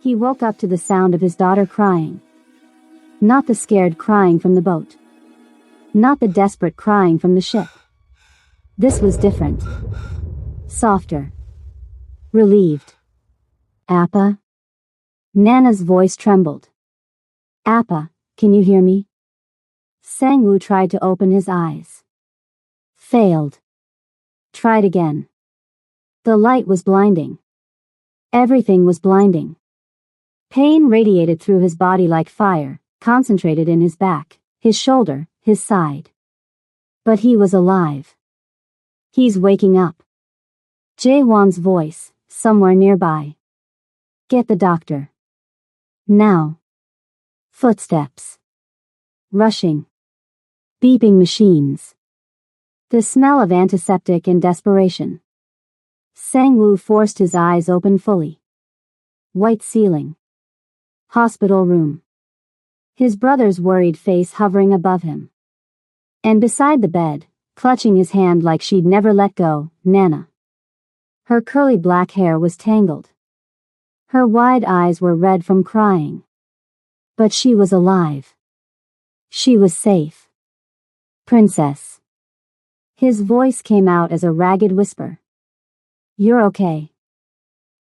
He woke up to the sound of his daughter crying. Not the scared crying from the boat. Not the desperate crying from the ship. This was different. Softer. Relieved. Appa? Nana's voice trembled. Appa, can you hear me? Sang-woo tried to open his eyes. Failed. Tried again. The light was blinding. Everything was blinding. Pain radiated through his body like fire, concentrated in his back, his shoulder, his side. But he was alive. He's waking up. Jae-won's voice, somewhere nearby. Get the doctor. Now. Footsteps. Rushing. Beeping machines. The smell of antiseptic and desperation. Sang-woo forced his eyes open fully. White ceiling. Hospital room. His brother's worried face hovering above him. And beside the bed, clutching his hand like she'd never let go, Nana. Her curly black hair was tangled. Her wide eyes were red from crying. But she was alive. She was safe. Princess. His voice came out as a ragged whisper. You're okay.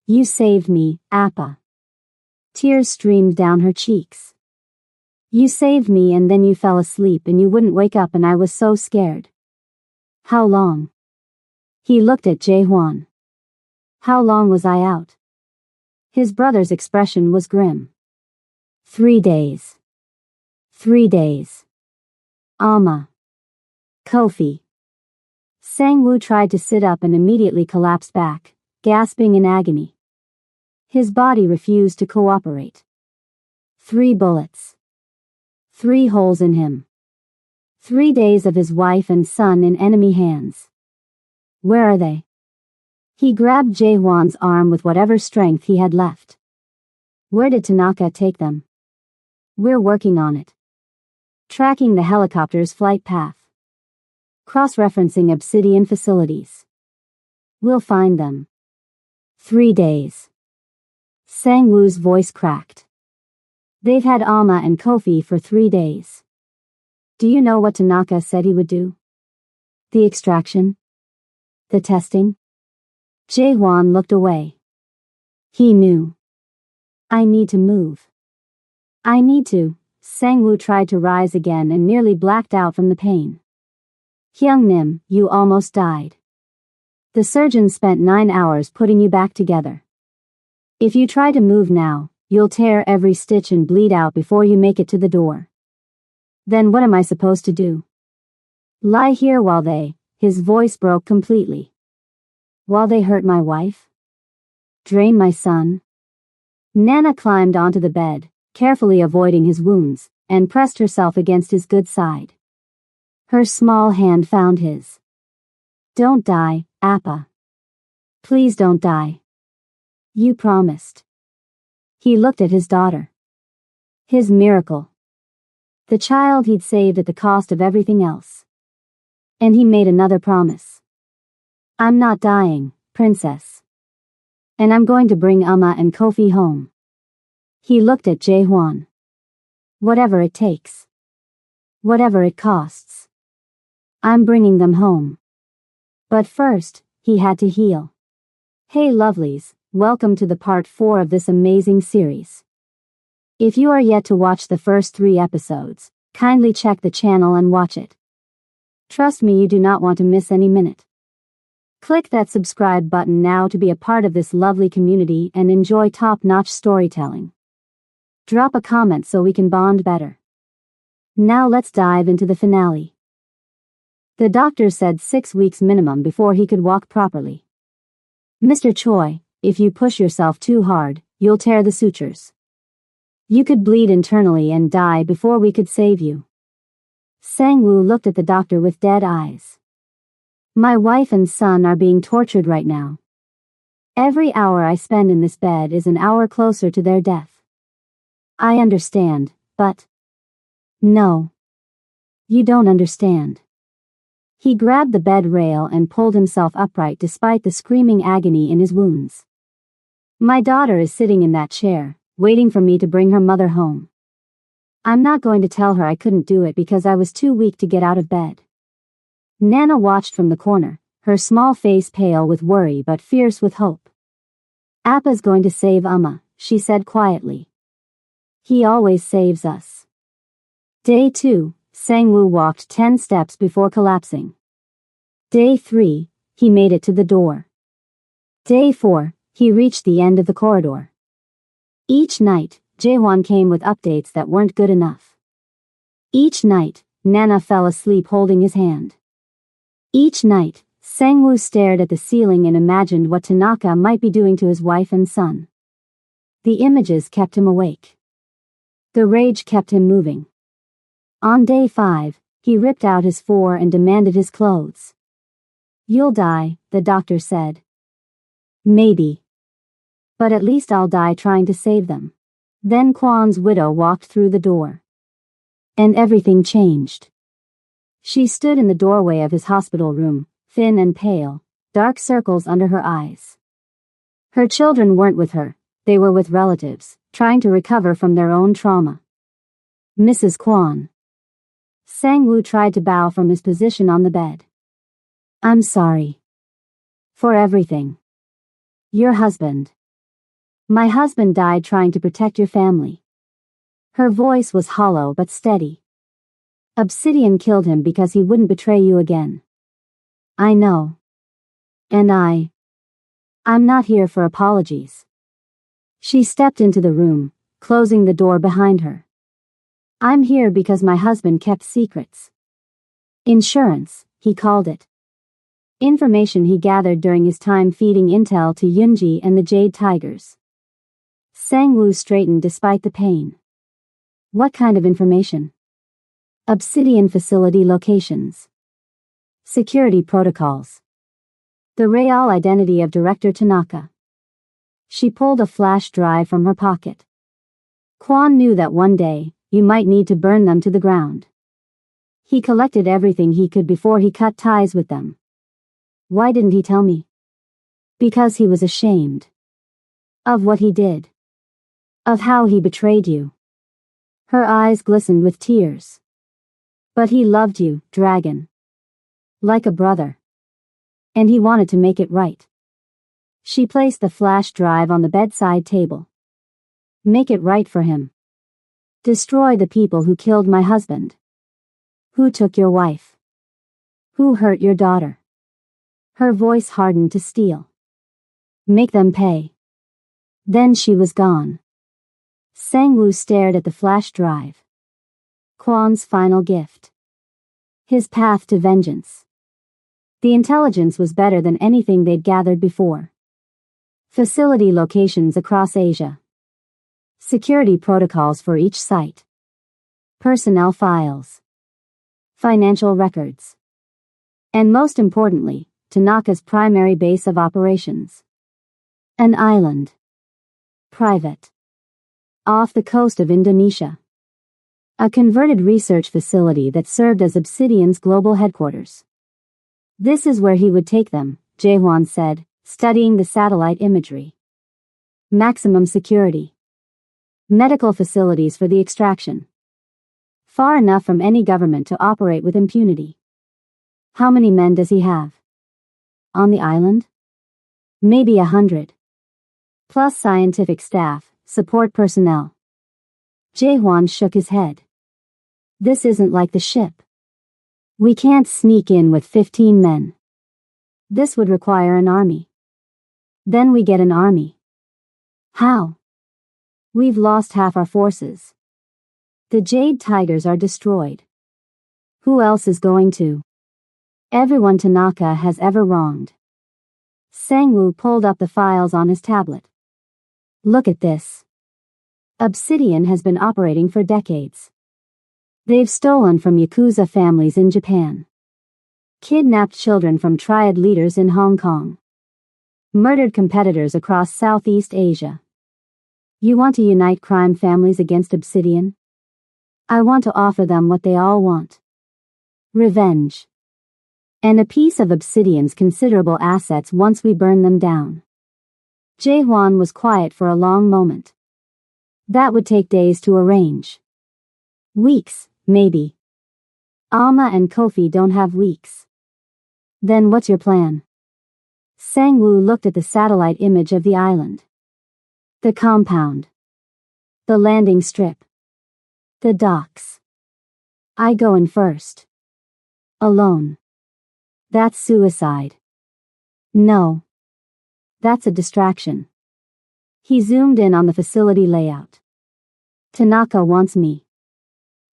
You saved me, Appa. Tears streamed down her cheeks. You saved me and then you fell asleep and you wouldn't wake up and I was so scared. How long? He looked at Jae-won. How long was I out? His brother's expression was grim. 3 days. 3 days. Amma. Kofi. Sang-woo tried to sit up and immediately collapsed back, gasping in agony. His body refused to cooperate. 3 bullets. 3 holes in him. 3 days of his wife and son in enemy hands. Where are they? He grabbed Jae-won's arm with whatever strength he had left. Where did Tanaka take them? We're working on it. Tracking the helicopter's flight path. Cross-referencing Obsidian facilities. We'll find them. 3 days. Sang-woo's voice cracked. They've had Amma and Kofi for 3 days. Do you know what Tanaka said he would do? The extraction? The testing? Jae-won looked away. He knew. I need to move. I need to. Sang-woo tried to rise again and nearly blacked out from the pain. Hyung-nim, you almost died. The surgeon spent 9 hours putting you back together. If you try to move now, you'll tear every stitch and bleed out before you make it to the door. Then what am I supposed to do? Lie here while they, his voice broke completely. While they hurt my wife? Drain my son? Nana climbed onto the bed, carefully avoiding his wounds, and pressed herself against his good side. Her small hand found his. Don't die, Appa. Please don't die. You promised. He looked at his daughter. His miracle. The child he'd saved at the cost of everything else. And he made another promise. I'm not dying, princess. And I'm going to bring Amma and Kofi home. He looked at Jae-won. Whatever it takes. Whatever it costs. I'm bringing them home. But first, he had to heal. Hey lovelies, welcome to the part 4 of this amazing series. If you are yet to watch the first 3 episodes, kindly check the channel and watch it. Trust me, you do not want to miss any minute. Click that subscribe button now to be a part of this lovely community and enjoy top-notch storytelling. Drop a comment so we can bond better. Now let's dive into the finale. The doctor said 6 weeks minimum before he could walk properly. Mr. Choi, if you push yourself too hard, you'll tear the sutures. You could bleed internally and die before we could save you. Sang-woo looked at the doctor with dead eyes. My wife and son are being tortured right now. Every hour I spend in this bed is an hour closer to their death. I understand, but... No. You don't understand. He grabbed the bed rail and pulled himself upright despite the screaming agony in his wounds. My daughter is sitting in that chair, waiting for me to bring her mother home. I'm not going to tell her I couldn't do it because I was too weak to get out of bed. Nana watched from the corner, her small face pale with worry but fierce with hope. Appa's going to save Amma, she said quietly. He always saves us. Day 2, Sang-woo walked 10 steps before collapsing. Day 3, he made it to the door. Day 4, he reached the end of the corridor. Each night, Jae-won came with updates that weren't good enough. Each night, Nana fell asleep holding his hand. Each night, Sang-woo stared at the ceiling and imagined what Tanaka might be doing to his wife and son. The images kept him awake. The rage kept him moving. On day 5, he ripped out his 4 and demanded his clothes. You'll die, the doctor said. Maybe. But at least I'll die trying to save them. Then Kwon's widow walked through the door. And everything changed. She stood in the doorway of his hospital room, thin and pale, dark circles under her eyes. Her children weren't with her, they were with relatives, trying to recover from their own trauma. Mrs. Kwon. Sang-woo tried to bow from his position on the bed. I'm sorry. For everything. Your husband. My husband died trying to protect your family. Her voice was hollow but steady. Obsidian killed him because he wouldn't betray you again. I know. And I'm not here for apologies. She stepped into the room, closing the door behind her. I'm here because my husband kept secrets. Insurance, he called it. Information he gathered during his time feeding intel to Yoonji and the Jade Tigers. Sang-woo straightened despite the pain. What kind of information? Obsidian facility locations. Security protocols. The real identity of Director Tanaka. She pulled a flash drive from her pocket. Kwon knew that one day, you might need to burn them to the ground. He collected everything he could before he cut ties with them. Why didn't he tell me? Because he was ashamed. Of what he did. Of how he betrayed you. Her eyes glistened with tears. But he loved you, Dragon. Like a brother. And he wanted to make it right. She placed the flash drive on the bedside table. Make it right for him. Destroy the people who killed my husband. Who took your wife. Who hurt your daughter. Her voice hardened to steel. Make them pay. Then she was gone. Sang-woo stared at the flash drive. Kwon's final gift. His path to vengeance. The intelligence was better than anything they'd gathered before. Facility locations across Asia. Security protocols for each site. Personnel files. Financial records. And most importantly, Tanaka's primary base of operations. An island. Private. Off the coast of Indonesia. A converted research facility that served as Obsidian's global headquarters. This is where he would take them, Jae-won said, studying the satellite imagery. Maximum security. Medical facilities for the extraction. Far enough from any government to operate with impunity. How many men does he have? On the island? Maybe 100. Plus scientific staff, support personnel. Jae-won shook his head. This isn't like the ship. We can't sneak in with 15 men. This would require an army. Then we get an army. How? We've lost half our forces. The Jade Tigers are destroyed. Who else is going to? Everyone Tanaka has ever wronged. Sang-woo pulled up the files on his tablet. Look at this. Obsidian has been operating for decades. They've stolen from Yakuza families in Japan. Kidnapped children from triad leaders in Hong Kong. Murdered competitors across Southeast Asia. You want to unite crime families against Obsidian? I want to offer them what they all want. Revenge. And a piece of Obsidian's considerable assets once we burn them down. Jae-won was quiet for a long moment. That would take days to arrange. Weeks, maybe. Alma and Kofi don't have weeks. Then what's your plan? Sang-woo looked at the satellite image of the island. The compound. The landing strip. The docks. I go in first. Alone. That's suicide. No. That's a distraction. He zoomed in on the facility layout. Tanaka wants me.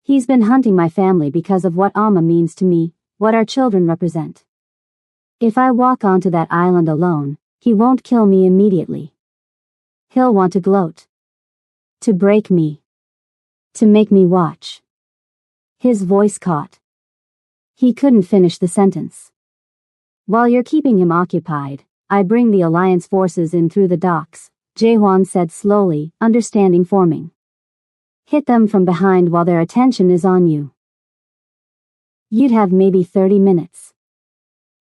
He's been hunting my family because of what Alma means to me, what our children represent. If I walk onto that island alone, he won't kill me immediately. He'll want to gloat. To break me. To make me watch. His voice caught. He couldn't finish the sentence. While you're keeping him occupied, I bring the Alliance forces in through the docks, Jaehwan said slowly, understanding forming. Hit them from behind while their attention is on you. You'd have maybe 30 minutes.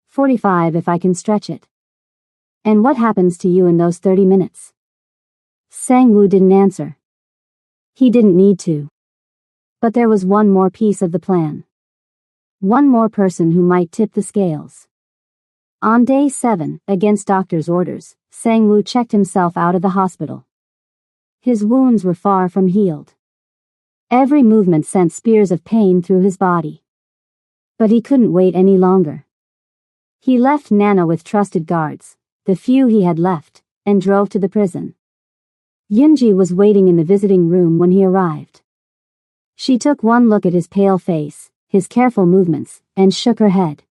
45 if I can stretch it. And what happens to you in those 30 minutes? Sang-woo didn't answer. He didn't need to. But there was one more piece of the plan. One more person who might tip the scales. On day 7, against doctor's orders, Sang-woo checked himself out of the hospital. His wounds were far from healed. Every movement sent spears of pain through his body. But he couldn't wait any longer. He left Nana with trusted guards, the few he had left, and drove to the prison. Yoonji was waiting in the visiting room when he arrived. She took one look at his pale face, his careful movements, and shook her head.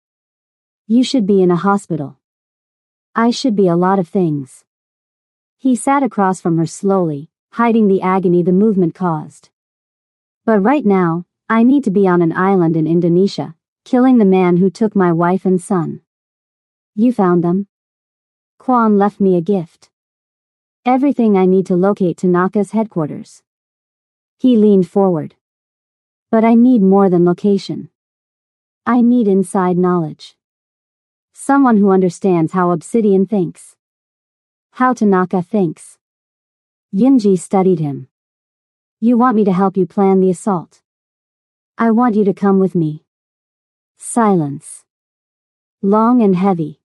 You should be in a hospital. I should be a lot of things. He sat across from her slowly, hiding the agony the movement caused. But right now, I need to be on an island in Indonesia, killing the man who took my wife and son. You found them? Kwon left me a gift. Everything I need to locate Tanaka's headquarters. He leaned forward. But I need more than location. I need inside knowledge. Someone who understands how Obsidian thinks. How Tanaka thinks. Yoonji studied him. You want me to help you plan the assault? I want you to come with me. Silence. Long and heavy.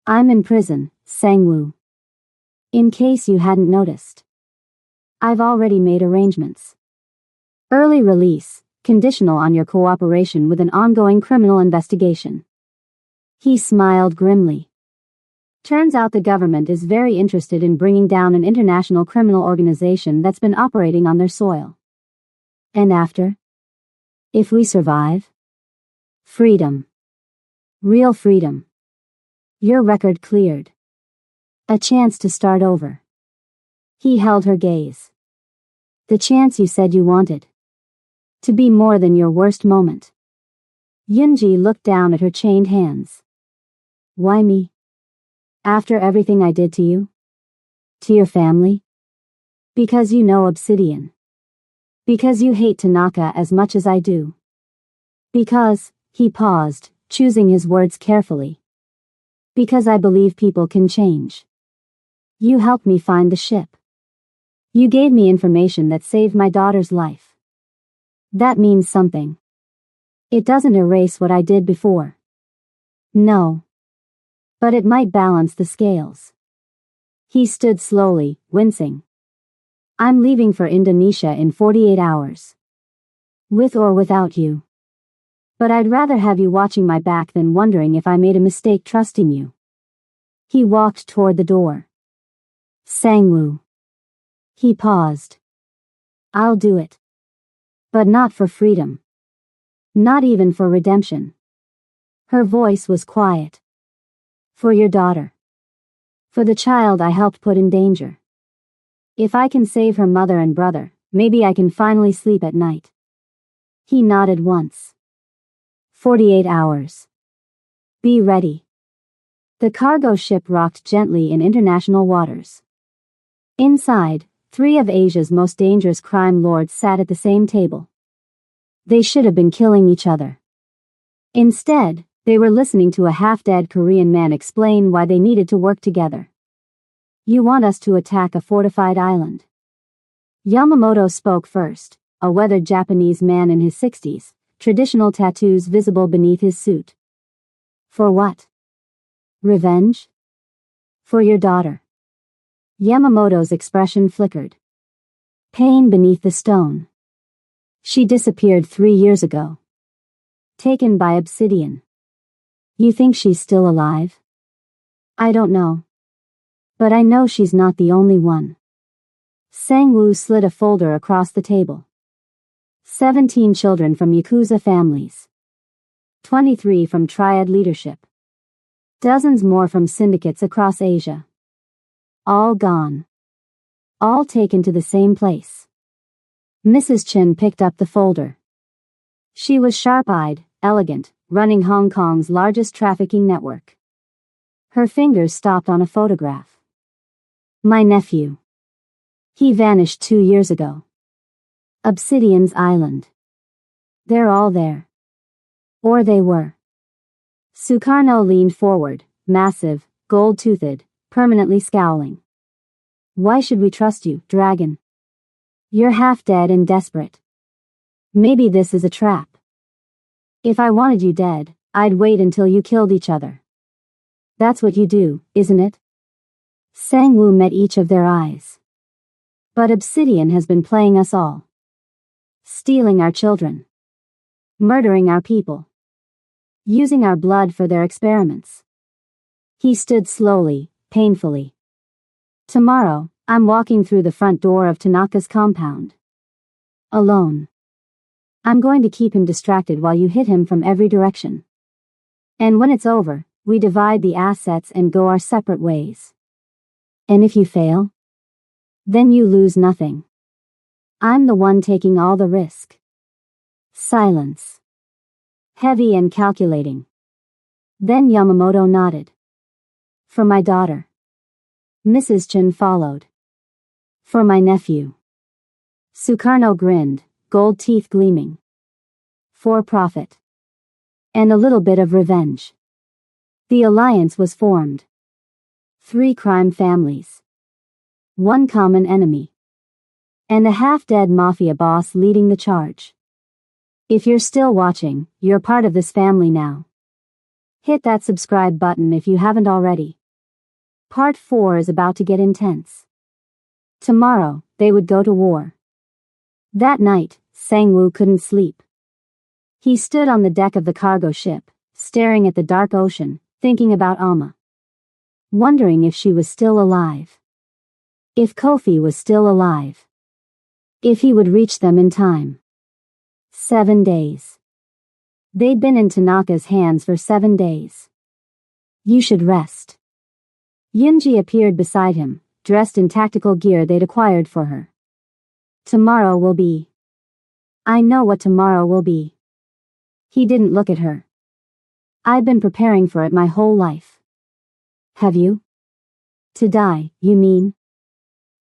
I'm in prison, Sang-woo. In case you hadn't noticed. I've already made arrangements. Early release, conditional on your cooperation with an ongoing criminal investigation. He smiled grimly. Turns out the government is very interested in bringing down an international criminal organization that's been operating on their soil. And after? If we survive? Freedom. Real freedom. Your record cleared. A chance to start over. He held her gaze. The chance you said you wanted. To be more than your worst moment. Yoonji looked down at her chained hands. Why me? After everything I did to you? To your family? Because you know Obsidian. Because you hate Tanaka as much as I do. Because, he paused, choosing his words carefully. Because I believe people can change. You helped me find the ship. You gave me information that saved my daughter's life. That means something. It doesn't erase what I did before. No. But it might balance the scales. He stood slowly, wincing. I'm leaving for Indonesia in 48 hours. With or without you. But I'd rather have you watching my back than wondering if I made a mistake trusting you. He walked toward the door. Sang-woo. He paused. I'll do it. But not for freedom. Not even for redemption. Her voice was quiet. For your daughter. For the child I helped put in danger. If I can save her mother and brother, maybe I can finally sleep at night. He nodded once. 48 hours. Be ready. The cargo ship rocked gently in international waters. Inside, 3 of Asia's most dangerous crime lords sat at the same table. They should have been killing each other. Instead, they were listening to a half-dead Korean man explain why they needed to work together. You want us to attack a fortified island. Yamamoto spoke first, a weathered Japanese man in his 60s, traditional tattoos visible beneath his suit. For what? Revenge? For your daughter. Yamamoto's expression flickered. Pain beneath the stone. She disappeared 3 years ago. Taken by obsidian. You think she's still alive? I don't know. But I know she's not the only one. Sang-woo slid a folder across the table. 17 children from Yakuza families. 23 from triad leadership. Dozens more from syndicates across Asia. All gone. All taken to the same place. Mrs. Chin picked up the folder. She was sharp-eyed, elegant, running Hong Kong's largest trafficking network. Her fingers stopped on a photograph. My nephew. He vanished 2 years ago. Obsidian's Island. They're all there. Or they were. Sukarno leaned forward, massive, gold-toothed, permanently scowling. Why should we trust you, dragon? You're half dead and desperate. Maybe this is a trap. If I wanted you dead, I'd wait until you killed each other. That's what you do, isn't it? Sang-woo met each of their eyes. But Obsidian has been playing us all. Stealing our children. Murdering our people. Using our blood for their experiments. He stood slowly, painfully. Tomorrow, I'm walking through the front door of Tanaka's compound. Alone. I'm going to keep him distracted while you hit him from every direction. And when it's over, we divide the assets and go our separate ways. And if you fail? Then you lose nothing. I'm the one taking all the risk. Silence. Heavy and calculating. Then Yamamoto nodded. For my daughter. Mrs. Chin followed. For my nephew. Sukarno grinned, gold teeth gleaming. For profit. And a little bit of revenge. The alliance was formed. 3 crime families. 1 common enemy. And a half-dead mafia boss leading the charge. If you're still watching, you're part of this family now. Hit that subscribe button if you haven't already. Part 4 is about to get intense. Tomorrow, they would go to war. That night, Sang-woo couldn't sleep. He stood on the deck of the cargo ship, staring at the dark ocean, thinking about Alma. Wondering if she was still alive. If Kofi was still alive. If he would reach them in time. 7 days. They'd been in Tanaka's hands for 7 days. You should rest. Yunji appeared beside him, dressed in tactical gear they'd acquired for her. Tomorrow will be. I know what tomorrow will be. He didn't look at her. I've been preparing for it my whole life. Have you? To die, you mean?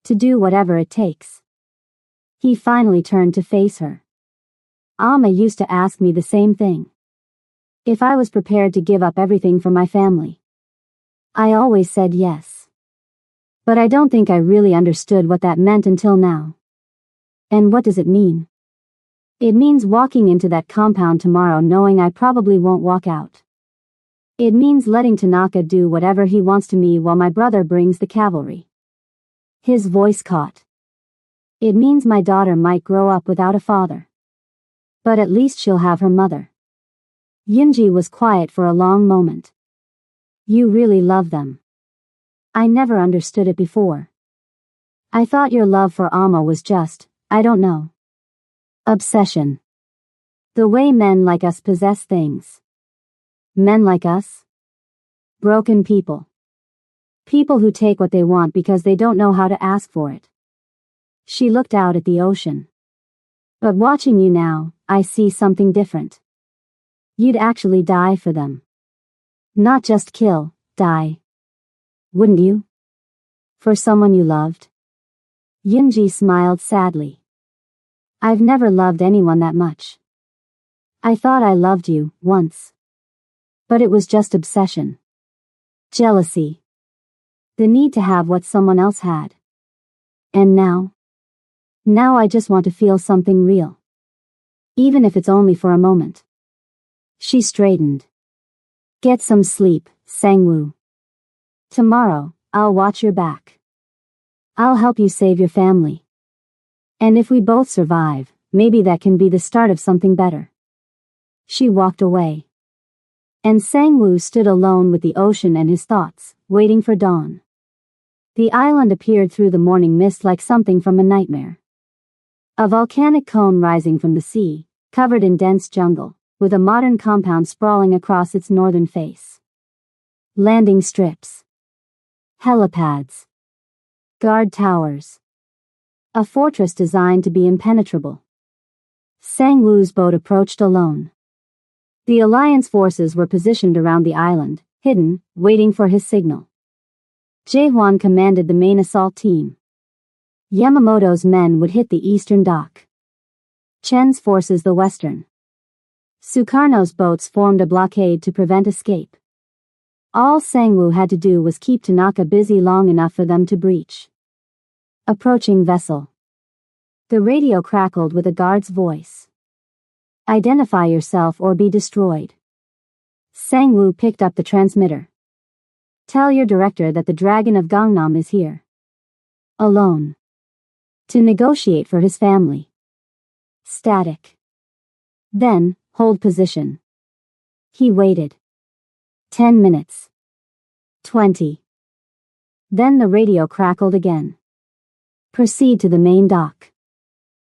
To do whatever it takes. He finally turned to face her. Alma used to ask me the same thing. If I was prepared to give up everything for my family. I always said yes. But I don't think I really understood what that meant until now. And what does it mean? It means walking into that compound tomorrow knowing I probably won't walk out. It means letting Tanaka do whatever he wants to me while my brother brings the cavalry. His voice caught. It means my daughter might grow up without a father. But at least she'll have her mother. Yunji was quiet for a long moment. You really love them. I never understood it before. I thought your love for Alma was just, I don't know. Obsession. The way men like us possess things. Men like us? Broken people. People who take what they want because they don't know how to ask for it. She looked out at the ocean. But watching you now, I see something different. You'd actually die for them. Not just kill, die. Wouldn't you? For someone you loved? Yunji smiled sadly. I've never loved anyone that much. I thought I loved you, once. But it was just obsession. Jealousy. The need to have what someone else had. And now? Now I just want to feel something real. Even if it's only for a moment. She straightened. Get some sleep, Sang-woo. Tomorrow, I'll watch your back. I'll help you save your family. And if we both survive, maybe that can be the start of something better. She walked away. And Sang-woo stood alone with the ocean and his thoughts, waiting for dawn. The island appeared through the morning mist like something from a nightmare. A volcanic cone rising from the sea, covered in dense jungle, with a modern compound sprawling across its northern face. Landing strips. Helipads. Guard towers. A fortress designed to be impenetrable. Sang-woo's boat approached alone. The Alliance forces were positioned around the island, hidden, waiting for his signal. Jae-hwan commanded the main assault team. Yamamoto's men would hit the eastern dock. Chen's forces the western. Sukarno's boats formed a blockade to prevent escape. All Sang-woo had to do was keep Tanaka busy long enough for them to breach. Approaching vessel. The radio crackled with a guard's voice. Identify yourself or be destroyed. Sang-woo picked up the transmitter. Tell your director that the Dragon of Gangnam is here. Alone. To negotiate for his family. Static. Then, hold position. He waited. 10 minutes. 20. Then the radio crackled again. Proceed to the main dock.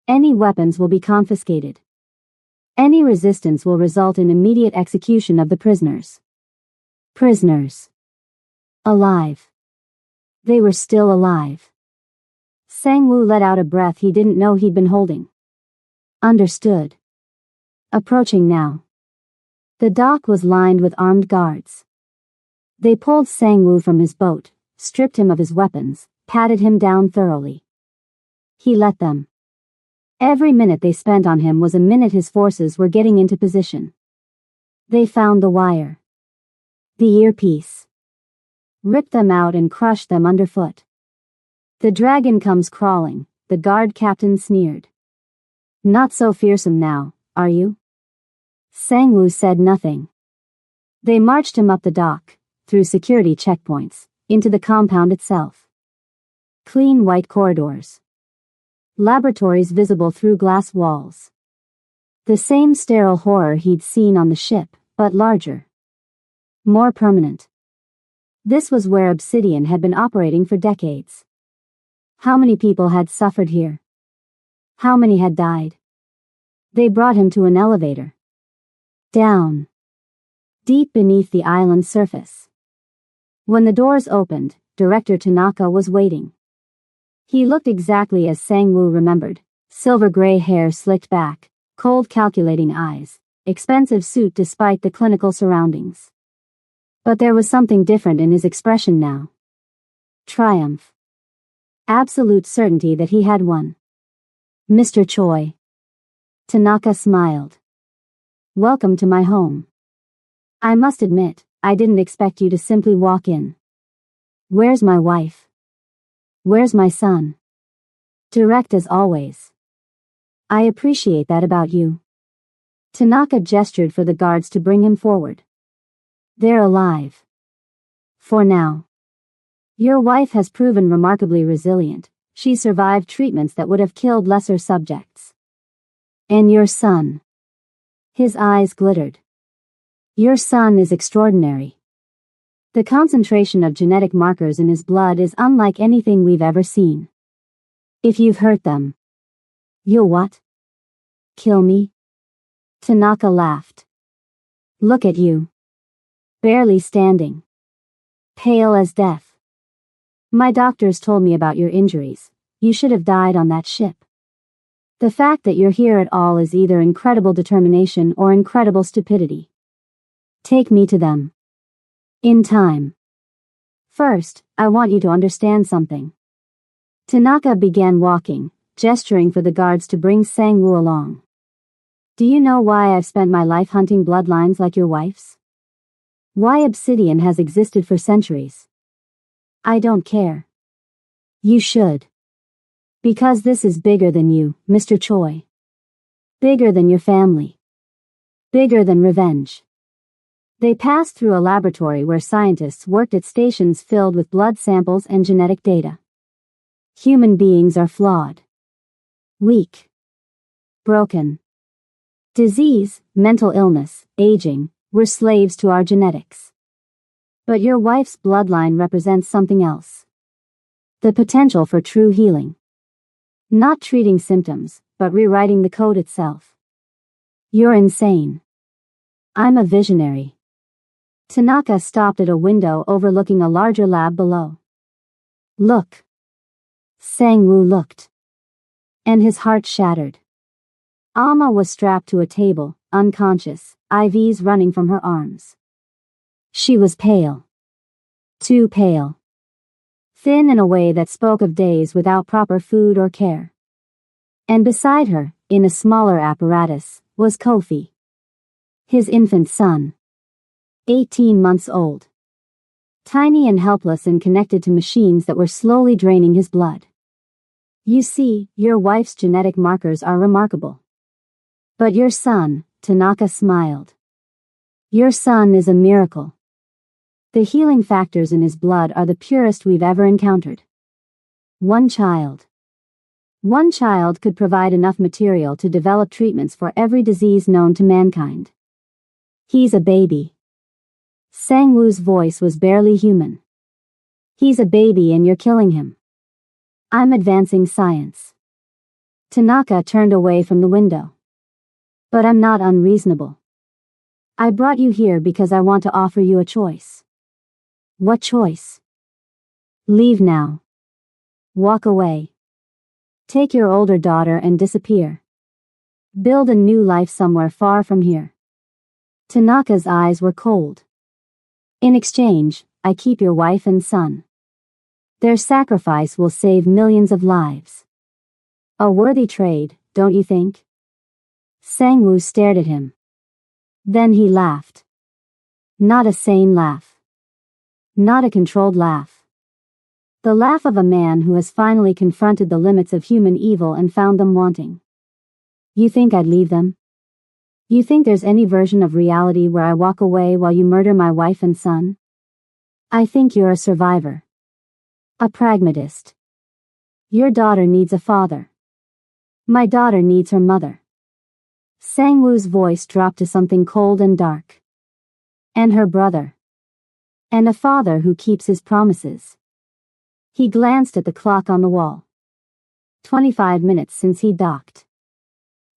Any weapons will be confiscated. Any resistance will result in immediate execution of the prisoners. Prisoners. Alive. They were still alive. Sang-woo let out a breath he didn't know he'd been holding. Understood. Approaching now. The dock was lined with armed guards. They pulled Sang-woo from his boat, stripped him of his weapons, patted him down thoroughly. He let them. Every minute they spent on him was a minute his forces were getting into position. They found the wire. The earpiece. Ripped them out and crushed them underfoot. The dragon comes crawling, the guard captain sneered. Not so fearsome now, are you? Sang-woo said nothing. They marched him up the dock, through security checkpoints, into the compound itself. Clean white corridors. Laboratories visible through glass walls. The same sterile horror he'd seen on the ship, but larger. More permanent. This was where Obsidian had been operating for decades. How many people had suffered here? How many had died? They brought him to an elevator. Down. Deep beneath the island's surface. When the doors opened, Director Tanaka was waiting. He looked exactly as Sang-woo remembered, silver-gray hair slicked back, cold calculating eyes, expensive suit despite the clinical surroundings. But there was something different in his expression now. Triumph. Absolute certainty that he had won. Mr. Choi. Tanaka smiled. Welcome to my home. I must admit, I didn't expect you to simply walk in. Where's my wife? Where's my son? Direct as always. I appreciate that about you. Tanaka gestured for the guards to bring him forward. They're alive. For now. Your wife has proven remarkably resilient. She survived treatments that would have killed lesser subjects. And your son. His eyes glittered. Your son is extraordinary. The concentration of genetic markers in his blood is unlike anything we've ever seen. If you've hurt them. You'll what? Kill me? Tanaka laughed. Look at you. Barely standing. Pale as death. My doctors told me about your injuries. You should have died on that ship. The fact that you're here at all is either incredible determination or incredible stupidity. Take me to them. In time. First, I want you to understand something. Tanaka began walking, gesturing for the guards to bring Sang-woo along. Do you know why I've spent my life hunting bloodlines like your wife's? Why Obsidian has existed for centuries? I don't care. You should. Because this is bigger than you, Mr. Choi. Bigger than your family. Bigger than revenge. They passed through a laboratory where scientists worked at stations filled with blood samples and genetic data. Human beings are flawed. Weak. Broken. Disease, mental illness, aging, we're slaves to our genetics. But your wife's bloodline represents something else. The potential for true healing. Not treating symptoms, but rewriting the code itself. You're insane. I'm a visionary. Tanaka stopped at a window overlooking a larger lab below. Look. Sang-woo looked. And his heart shattered. Alma was strapped to a table, unconscious, IVs running from her arms. She was pale. Too pale. Thin in a way that spoke of days without proper food or care. And beside her, in a smaller apparatus, was Kofi. His infant son. 18 months old. Tiny and helpless and connected to machines that were slowly draining his blood. You see, your wife's genetic markers are remarkable. But your son, Tanaka smiled. Your son is a miracle. The healing factors in his blood are the purest we've ever encountered. One child could provide enough material to develop treatments for every disease known to mankind. He's a baby. Sang-woo's voice was barely human. He's a baby and you're killing him. I'm advancing science. Tanaka turned away from the window. But I'm not unreasonable. I brought you here because I want to offer you a choice. What choice? Leave now. Walk away. Take your older daughter and disappear. Build a new life somewhere far from here. Tanaka's eyes were cold. In exchange, I keep your wife and son. Their sacrifice will save millions of lives. A worthy trade, don't you think? Sang-woo stared at him. Then he laughed. Not a sane laugh. Not a controlled laugh. The laugh of a man who has finally confronted the limits of human evil and found them wanting. You think I'd leave them? You think there's any version of reality where I walk away while you murder my wife and son? I think you're a survivor. A pragmatist. Your daughter needs a father. My daughter needs her mother. Sang-woo's voice dropped to something cold and dark. And her brother. And a father who keeps his promises. He glanced at the clock on the wall. 25 minutes since he docked.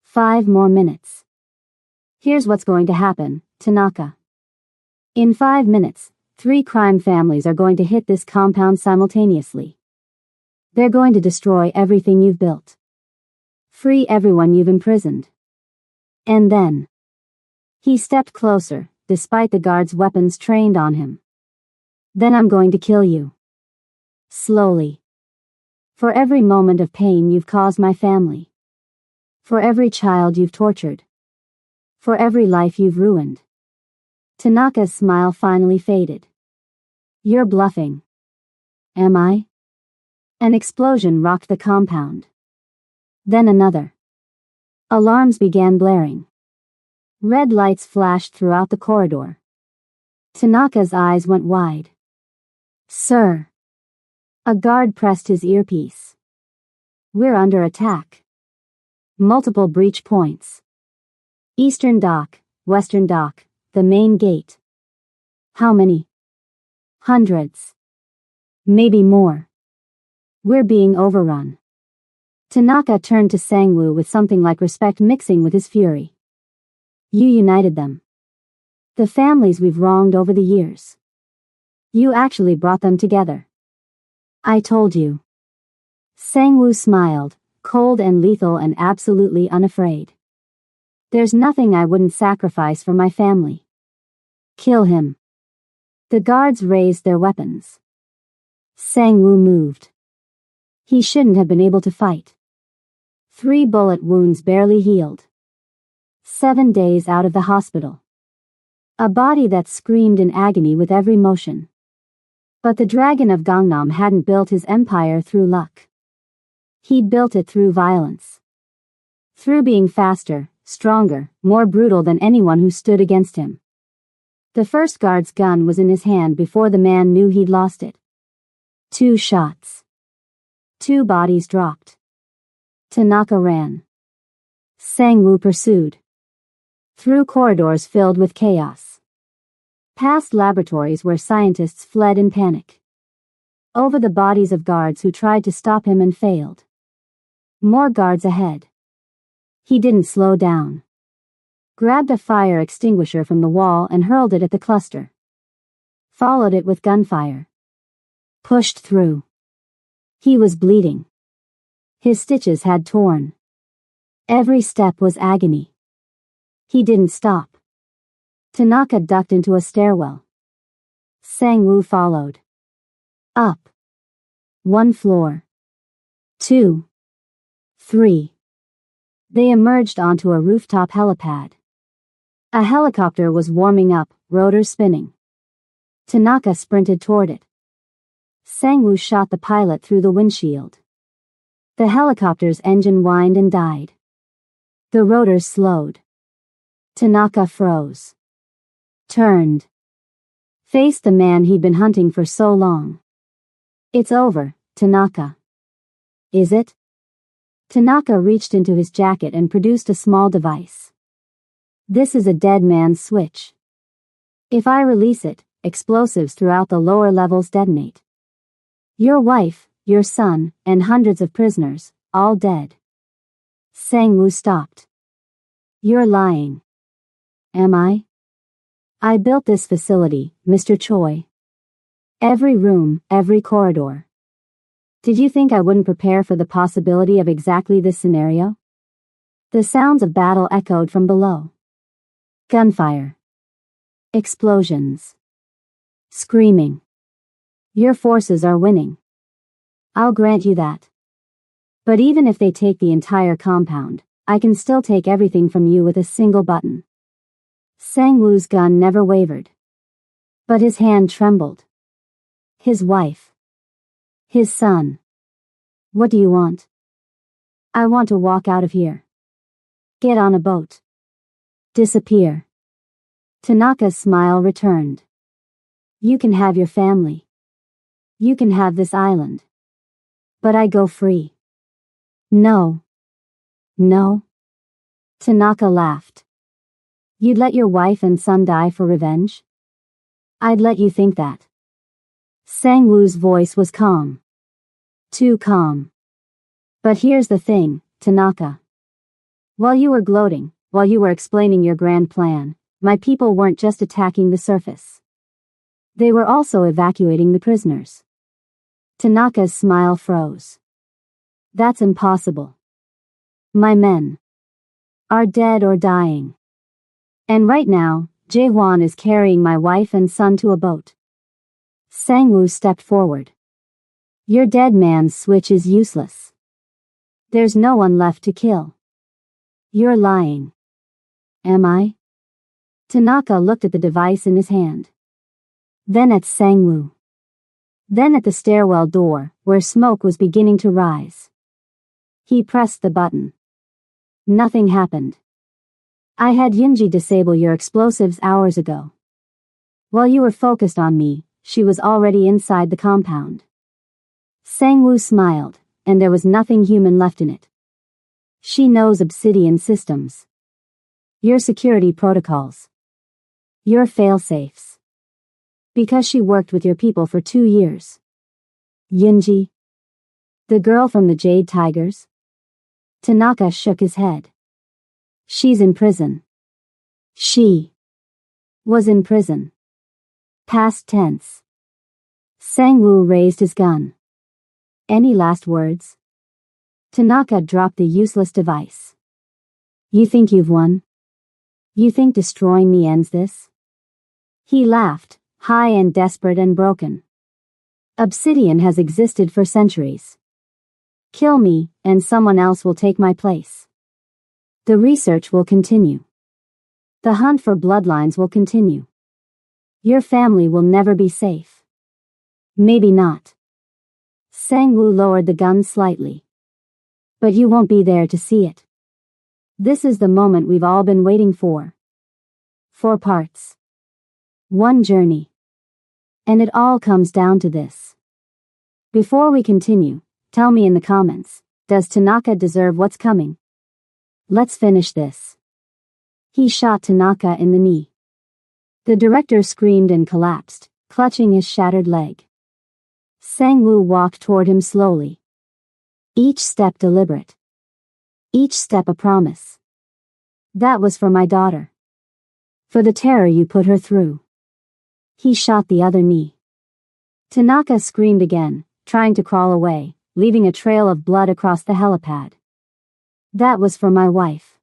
5 more minutes. Here's what's going to happen, Tanaka. In 5 minutes, 3 crime families are going to hit this compound simultaneously. They're going to destroy everything you've built. Free everyone you've imprisoned. And then. He stepped closer, despite the guards' weapons trained on him. Then I'm going to kill you. Slowly. For every moment of pain you've caused my family. For every child you've tortured. For every life you've ruined. Tanaka's smile finally faded. You're bluffing. Am I? An explosion rocked the compound. Then another. Alarms began blaring. Red lights flashed throughout the corridor. Tanaka's eyes went wide. Sir. A guard pressed his earpiece. We're under attack. Multiple breach points. Eastern dock, western dock, the main gate. How many? Hundreds. Maybe more. We're being overrun. Tanaka turned to Sang-woo with something like respect mixing with his fury. You united them. The families we've wronged over the years. You actually brought them together. I told you. Sang-woo smiled, cold and lethal and absolutely unafraid. There's nothing I wouldn't sacrifice for my family. Kill him. The guards raised their weapons. Sang-woo moved. He shouldn't have been able to fight. 3 bullet wounds barely healed. 7 days out of the hospital. A body that screamed in agony with every motion. But the dragon of Gangnam hadn't built his empire through luck. He'd built it through violence. Through being faster, stronger, more brutal than anyone who stood against him. The first guard's gun was in his hand before the man knew he'd lost it. 2 shots. 2 bodies dropped. Tanaka ran. Sang-woo pursued. Through corridors filled with chaos. Past laboratories where scientists fled in panic. Over the bodies of guards who tried to stop him and failed. More guards ahead. He didn't slow down. Grabbed a fire extinguisher from the wall and hurled it at the cluster. Followed it with gunfire. Pushed through. He was bleeding. His stitches had torn. Every step was agony. He didn't stop. Tanaka ducked into a stairwell. Sang-woo followed. Up. 1 floor. 2. 3. They emerged onto a rooftop helipad. A helicopter was warming up, rotors spinning. Tanaka sprinted toward it. Sang-woo shot the pilot through the windshield. The helicopter's engine whined and died. The rotors slowed. Tanaka froze. Turned. Faced the man he'd been hunting for so long. It's over, Tanaka. Is it? Tanaka reached into his jacket and produced a small device. This is a dead man's switch. If I release it, explosives throughout the lower levels detonate. Your wife, your son, and hundreds of prisoners, all dead. Sang-woo stopped. You're lying. Am I? I built this facility, Mr. Choi. Every room, every corridor. Did you think I wouldn't prepare for the possibility of exactly this scenario? The sounds of battle echoed from below. Gunfire. Explosions. Screaming. Your forces are winning. I'll grant you that. But even if they take the entire compound, I can still take everything from you with a single button. Sang-woo's gun never wavered. But his hand trembled. His wife. His son. What do you want? I want to walk out of here. Get on a boat. Disappear. Tanaka's smile returned. You can have your family. You can have this island. But I go free. No. No. Tanaka laughed. You'd let your wife and son die for revenge? I'd let you think that. Sang-woo's voice was calm. Too calm. But here's the thing, Tanaka. While you were gloating, while you were explaining your grand plan, my people weren't just attacking the surface. They were also evacuating the prisoners. Tanaka's smile froze. That's impossible. My men are dead or dying. And right now, Jae-hwan is carrying my wife and son to a boat. Sang-woo stepped forward. Your dead man's switch is useless. There's no one left to kill. You're lying. Am I? Tanaka looked at the device in his hand. Then at Sang-woo. Then at the stairwell door, where smoke was beginning to rise. He pressed the button. Nothing happened. I had Yunji disable your explosives hours ago. While you were focused on me, she was already inside the compound. Sang-woo smiled, and there was nothing human left in it. She knows obsidian systems. Your security protocols. Your fail-safes. Because she worked with your people for 2 years. Yunji. The girl from the Jade Tigers? Tanaka shook his head. She's in prison. She was in prison. Past tense. Sang-woo raised his gun. Any last words? Tanaka dropped the useless device. You think you've won? You think destroying me ends this? He laughed, high and desperate and broken. Obsidian has existed for centuries. Kill me, and someone else will take my place. The research will continue. The hunt for bloodlines will continue. Your family will never be safe. Maybe not. Sang-woo lowered the gun slightly. But you won't be there to see it. This is the moment we've all been waiting for. 4 parts. 1 journey. And it all comes down to this. Before we continue, tell me in the comments, does Tanaka deserve what's coming? Let's finish this. He shot Tanaka in the knee. The director screamed and collapsed, clutching his shattered leg. Sang-woo walked toward him slowly. Each step deliberate. Each step a promise. That was for my daughter. For the terror you put her through. He shot the other knee. Tanaka screamed again, trying to crawl away, leaving a trail of blood across the helipad. That was for my wife.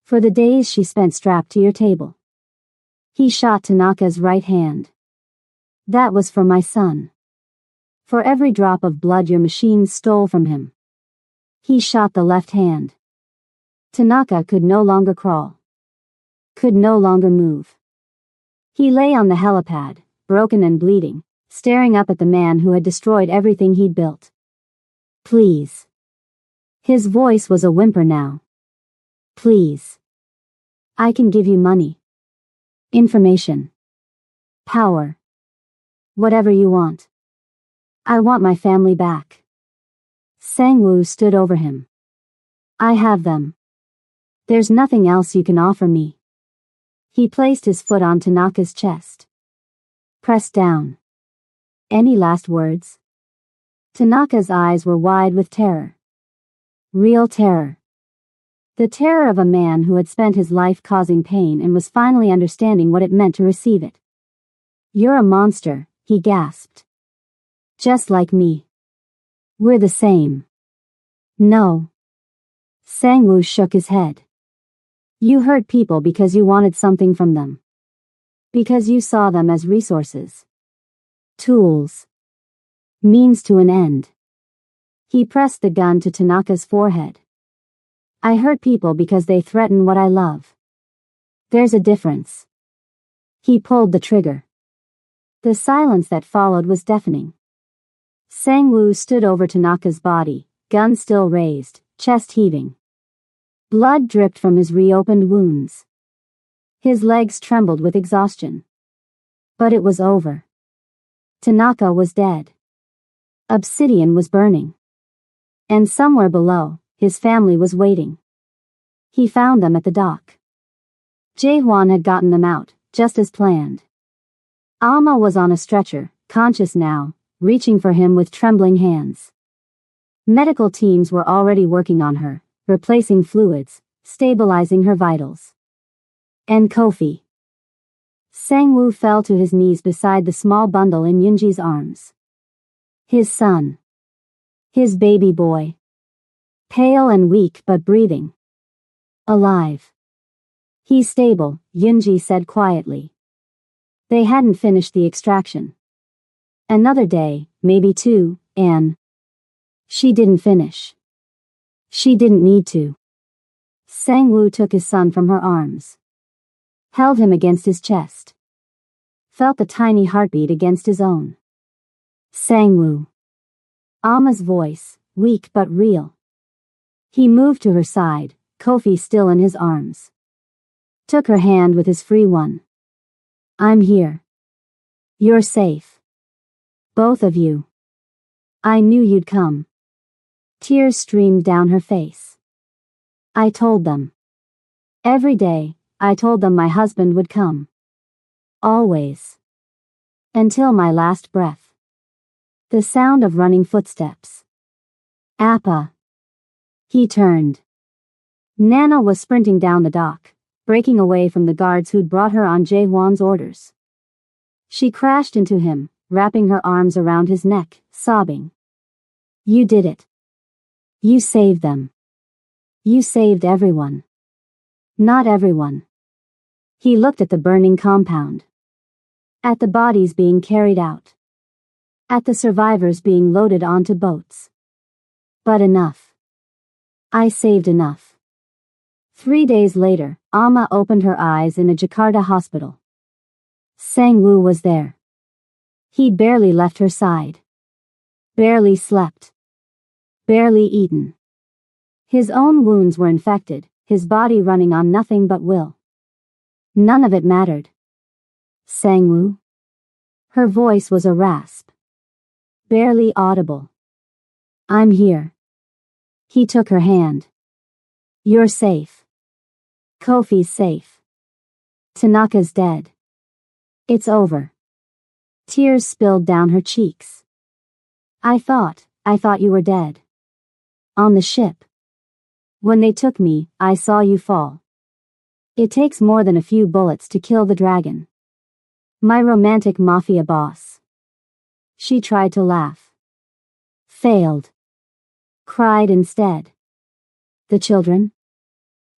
For the days she spent strapped to your table. He shot Tanaka's right hand. That was for my son. For every drop of blood your machines stole from him. He shot the left hand. Tanaka could no longer crawl. Could no longer move. He lay on the helipad, broken and bleeding, staring up at the man who had destroyed everything he'd built. Please. His voice was a whimper now. Please. I can give you money. Information. Power. Whatever you want. I want my family back. Sang-woo stood over him. I have them. There's nothing else you can offer me. He placed his foot on Tanaka's chest. Pressed down. Any last words? Tanaka's eyes were wide with terror. Real terror. The terror of a man who had spent his life causing pain and was finally understanding what it meant to receive it. You're a monster, he gasped. Just like me. We're the same. No. Sang-woo shook his head. You hurt people because you wanted something from them. Because you saw them as resources. Tools. Means to an end. He pressed the gun to Tanaka's forehead. I hurt people because they threaten what I love. There's a difference. He pulled the trigger. The silence that followed was deafening. Sang-woo stood over Tanaka's body, gun still raised, chest heaving. Blood dripped from his reopened wounds. His legs trembled with exhaustion. But it was over. Tanaka was dead. Obsidian was burning. And somewhere below, his family was waiting. He found them at the dock. Jae-hwan had gotten them out, just as planned. Alma was on a stretcher, conscious now, reaching for him with trembling hands. Medical teams were already working on her, replacing fluids, stabilizing her vitals. And Kofi. Sang-woo fell to his knees beside the small bundle in Yoonji's arms. His son. His baby boy. Pale and weak but breathing. Alive. He's stable, Yoonji said quietly. They hadn't finished the extraction. Another day, maybe 2, and she didn't finish. She didn't need to. Sang-woo took his son from her arms. Held him against his chest. Felt the tiny heartbeat against his own. Sang-woo. Alma's voice, weak but real. He moved to her side, Kofi still in his arms. Took her hand with his free one. I'm here. You're safe. Both of you. I knew you'd come. Tears streamed down her face. I told them. Every day, I told them my husband would come. Always. Until my last breath. The sound of running footsteps. Appa. He turned. Nana was sprinting down the dock, breaking away from the guards who'd brought her on Jae-hwan's orders. She crashed into him, wrapping her arms around his neck, sobbing. You did it. You saved them. You saved everyone. Not everyone. He looked at the burning compound. At the bodies being carried out. At the survivors being loaded onto boats. But enough. I saved enough. 3 days later, Alma opened her eyes in a Jakarta hospital. Sang-woo was there. He'd barely left her side. Barely slept. Barely eaten. His own wounds were infected, his body running on nothing but will. None of it mattered. Sang-woo? Her voice was a rasp. Barely audible. I'm here. He took her hand. You're safe. Kofi's safe. Tanaka's dead. It's over. Tears spilled down her cheeks. I thought you were dead. On the ship. When they took me, I saw you fall. It takes more than a few bullets to kill the dragon. My romantic mafia boss. She tried to laugh. Failed. Cried instead. The children?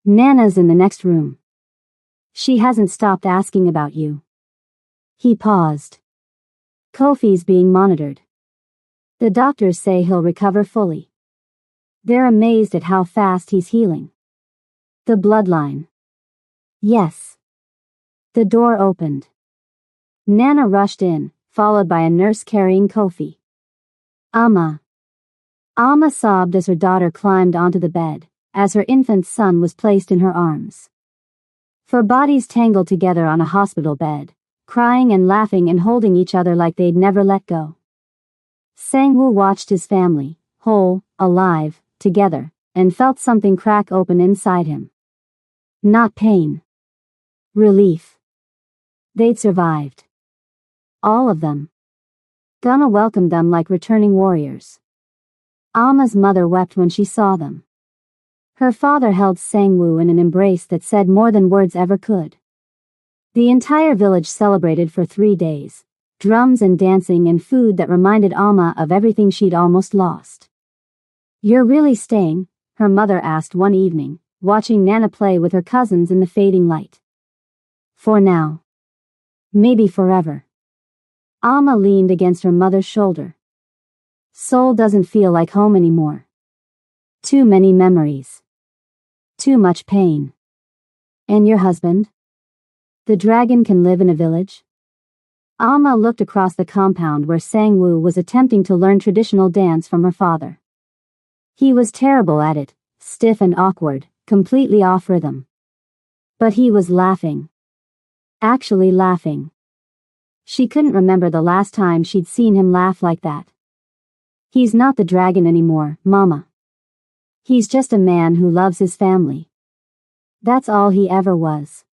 Nana's in the next room. She hasn't stopped asking about you. He paused. Kofi's being monitored. The doctors say he'll recover fully. They're amazed at how fast he's healing. The bloodline. Yes. The door opened. Nana rushed in, followed by a nurse carrying Kofi. Amma. Amma sobbed as her daughter climbed onto the bed, as her infant son was placed in her arms. For bodies tangled together on a hospital bed, crying and laughing and holding each other like they'd never let go. Sang-woo watched his family, whole, alive, together, and felt something crack open inside him. Not pain. Relief. They'd survived. All of them. Gonna welcome them like returning warriors. Amma's mother wept when she saw them. Her father held Sang-woo in an embrace that said more than words ever could. The entire village celebrated for 3 days, drums and dancing and food that reminded Amma of everything she'd almost lost. You're really staying? Her mother asked one evening, watching Nana play with her cousins in the fading light. For now. Maybe forever. Amma leaned against her mother's shoulder. Seoul doesn't feel like home anymore. Too many memories. Too much pain. And your husband? The dragon can live in a village? Amma looked across the compound where Sang-woo was attempting to learn traditional dance from her father. He was terrible at it, stiff and awkward, completely off rhythm. But he was laughing. Actually laughing. She couldn't remember the last time she'd seen him laugh like that. He's not the dragon anymore, Mama. He's just a man who loves his family. That's all he ever was.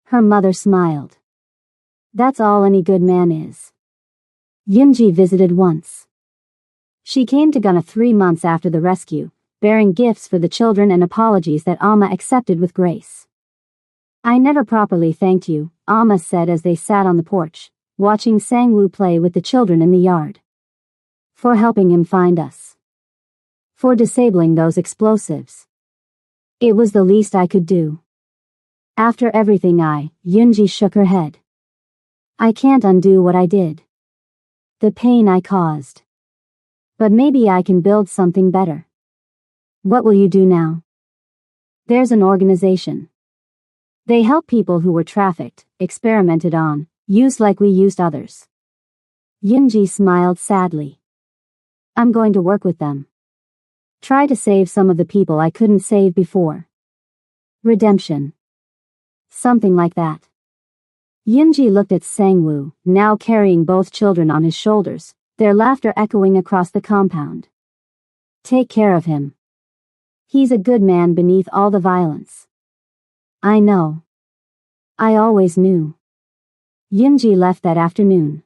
Her mother smiled. That's all any good man is. Yoonji visited once. She came to Gunna 3 months after the rescue, bearing gifts for the children and apologies that Amma accepted with grace. I never properly thanked you, Amma said as they sat on the porch, watching Sang-woo play with the children in the yard. For helping him find us. For disabling those explosives. It was the least I could do. After everything Yoonji shook her head. I can't undo what I did. The pain I caused. But maybe I can build something better. What will you do now? There's an organization. They help people who were trafficked, experimented on, used like we used others. Yoonji smiled sadly. I'm going to work with them. Try to save some of the people I couldn't save before. Redemption. Something like that. Yoonji looked at Sang-woo, now carrying both children on his shoulders, their laughter echoing across the compound. Take care of him. He's a good man beneath all the violence. I know. I always knew. Yoonji left that afternoon.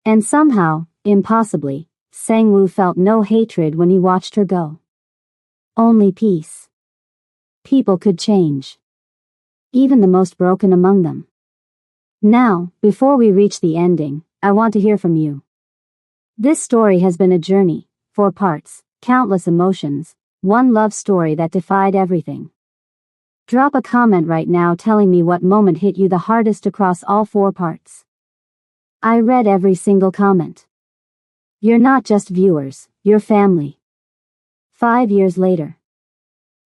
And somehow, impossibly, Sang-woo felt no hatred when he watched her go. Only peace. People could change. Even the most broken among them. Now, before we reach the ending, I want to hear from you. This story has been a journey, 4 parts, countless emotions, one love story that defied everything. Drop a comment right now telling me what moment hit you the hardest across all 4 parts. I read every single comment. You're not just viewers, you're family. 5 years later.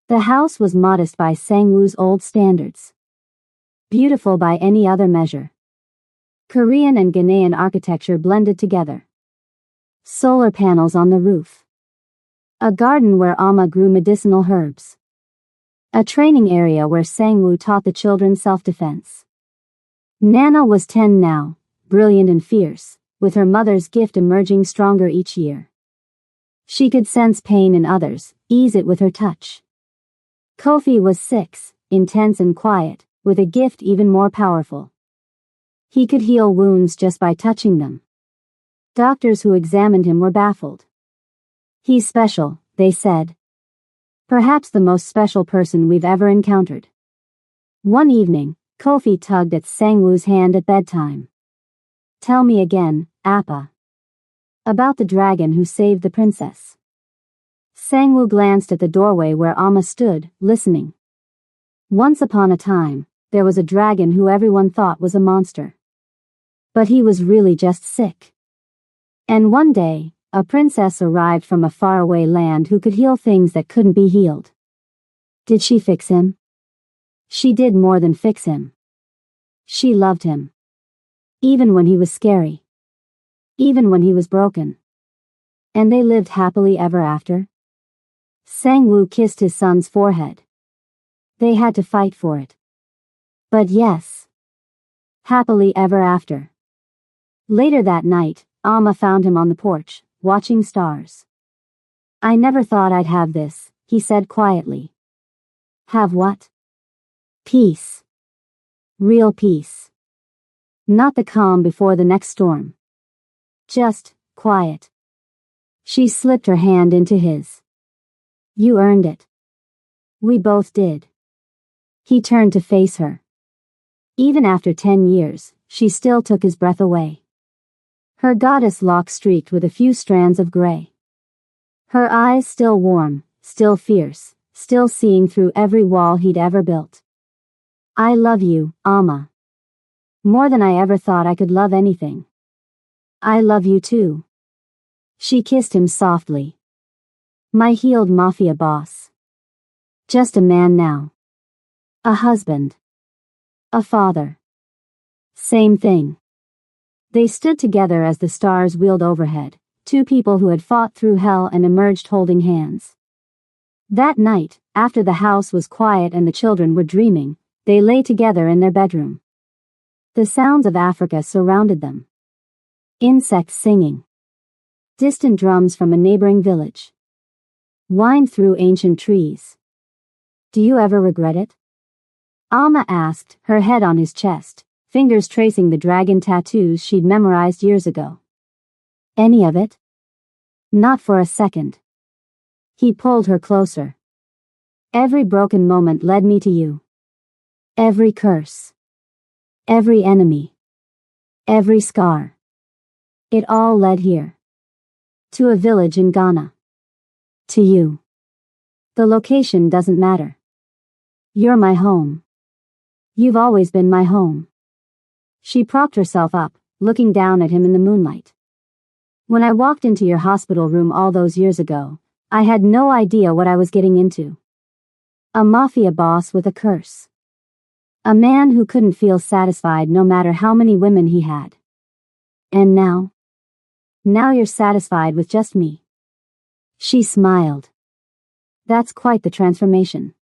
The house was modest by Sang-woo's old standards. Beautiful by any other measure. Korean and Ghanaian architecture blended together. Solar panels on the roof. A garden where Amma grew medicinal herbs. A training area where Sangwoo taught the children self-defense. Nana was 10 now, brilliant and fierce, with her mother's gift emerging stronger each year. She could sense pain in others, ease it with her touch. Kofi was 6, intense and quiet, with a gift even more powerful. He could heal wounds just by touching them. Doctors who examined him were baffled. He's special, they said. Perhaps the most special person we've ever encountered. One evening, Kofi tugged at Sangwoo's hand at bedtime. Tell me again, Appa. About the dragon who saved the princess. Sangwoo glanced at the doorway where Amma stood, listening. Once upon a time, there was a dragon who everyone thought was a monster. But he was really just sick. And one day, a princess arrived from a faraway land who could heal things that couldn't be healed. Did she fix him? She did more than fix him. She loved him. Even when he was scary. Even when he was broken. And they lived happily ever after. Sangwoo kissed his son's forehead. They had to fight for it. But yes. Happily ever after. Later that night, Amma found him on the porch, watching stars. I never thought I'd have this, he said quietly. Have what? Peace. Real peace. Not the calm before the next storm. Just quiet. She slipped her hand into his. You earned it. We both did. He turned to face her. Even after 10 years, she still took his breath away. Her goddess lock streaked with a few strands of gray. Her eyes still warm, still fierce, still seeing through every wall he'd ever built. I love you, Amma. More than I ever thought I could love anything. I love you too. She kissed him softly. My healed Mafia boss. Just a man now. A husband. A father. Same thing. They stood together as the stars wheeled overhead, two people who had fought through hell and emerged holding hands. That night, after the house was quiet and the children were dreaming, they lay together in their bedroom. The sounds of Africa surrounded them. Insects singing. Distant drums from a neighboring village. Wind through ancient trees. Do you ever regret it? Amma asked, her head on his chest, fingers tracing the dragon tattoos she'd memorized years ago. Any of it? Not for a second. He pulled her closer. Every broken moment led me to you. Every curse. Every enemy. Every scar. It all led here. To a village in Ghana. To you. The location doesn't matter. You're my home. You've always been my home. She propped herself up, looking down at him in the moonlight. When I walked into your hospital room all those years ago, I had no idea what I was getting into. A mafia boss with a curse. A man who couldn't feel satisfied no matter how many women he had. And now? Now you're satisfied with just me. She smiled. That's quite the transformation.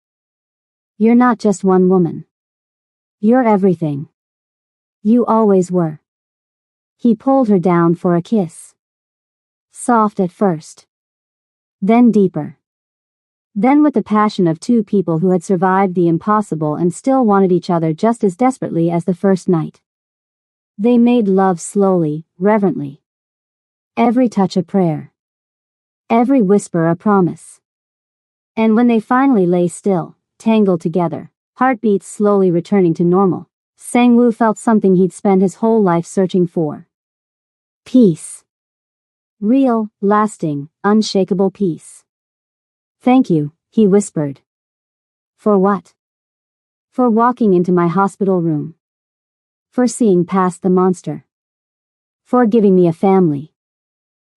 You're not just one woman. You're everything. You always were. He pulled her down for a kiss. Soft at first. Then deeper. Then with the passion of two people who had survived the impossible and still wanted each other just as desperately as the first night. They made love slowly, reverently. Every touch a prayer. Every whisper a promise. And when they finally lay still, tangled together, heartbeats slowly returning to normal, Sangwoo felt something he'd spent his whole life searching for. Peace. Real, lasting, unshakable peace. Thank you, he whispered. For what? For walking into my hospital room. For seeing past the monster. For giving me a family.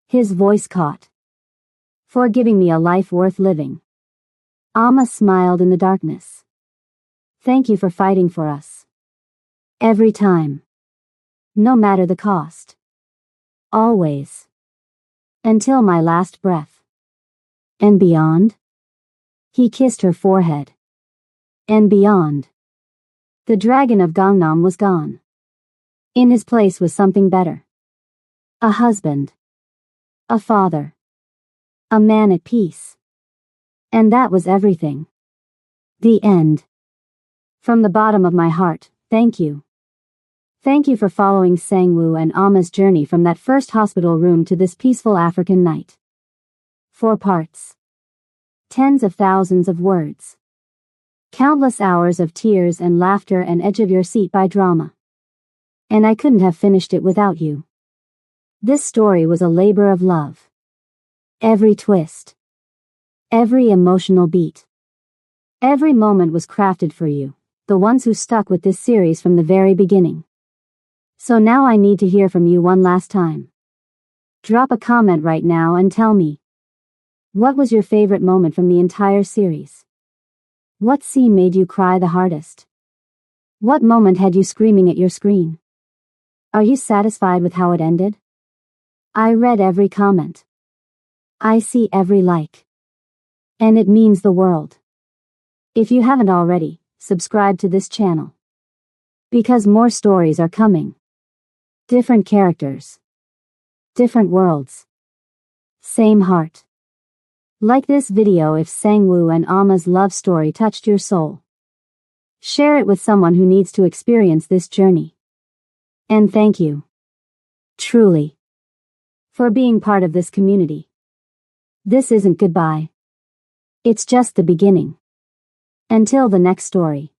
His voice caught. For giving me a life worth living. Amma smiled in the darkness. Thank you for fighting for us. Every time. No matter the cost. Always. Until my last breath. And beyond? He kissed her forehead. And beyond? The dragon of Gangnam was gone. In his place was something better. A husband. A father. A man at peace. And that was everything. The end. From the bottom of my heart, thank you. Thank you for following Sangwoo and Ama's journey from that first hospital room to this peaceful African night. 4 parts. Tens of thousands of words. Countless hours of tears and laughter and edge of your seat by drama. And I couldn't have finished it without you. This story was a labor of love. Every twist. Every emotional beat. Every moment was crafted for you, the ones who stuck with this series from the very beginning. So now I need to hear from you one last time. Drop a comment right now and tell me. What was your favorite moment from the entire series? What scene made you cry the hardest? What moment had you screaming at your screen? Are you satisfied with how it ended? I read every comment. I see every like. And it means the world. If you haven't already, subscribe to this channel. Because more stories are coming. Different characters. Different worlds. Same heart. Like this video if Sangwoo and Ama's love story touched your soul. Share it with someone who needs to experience this journey. And thank you. Truly. For being part of this community. This isn't goodbye. It's just the beginning. Until the next story.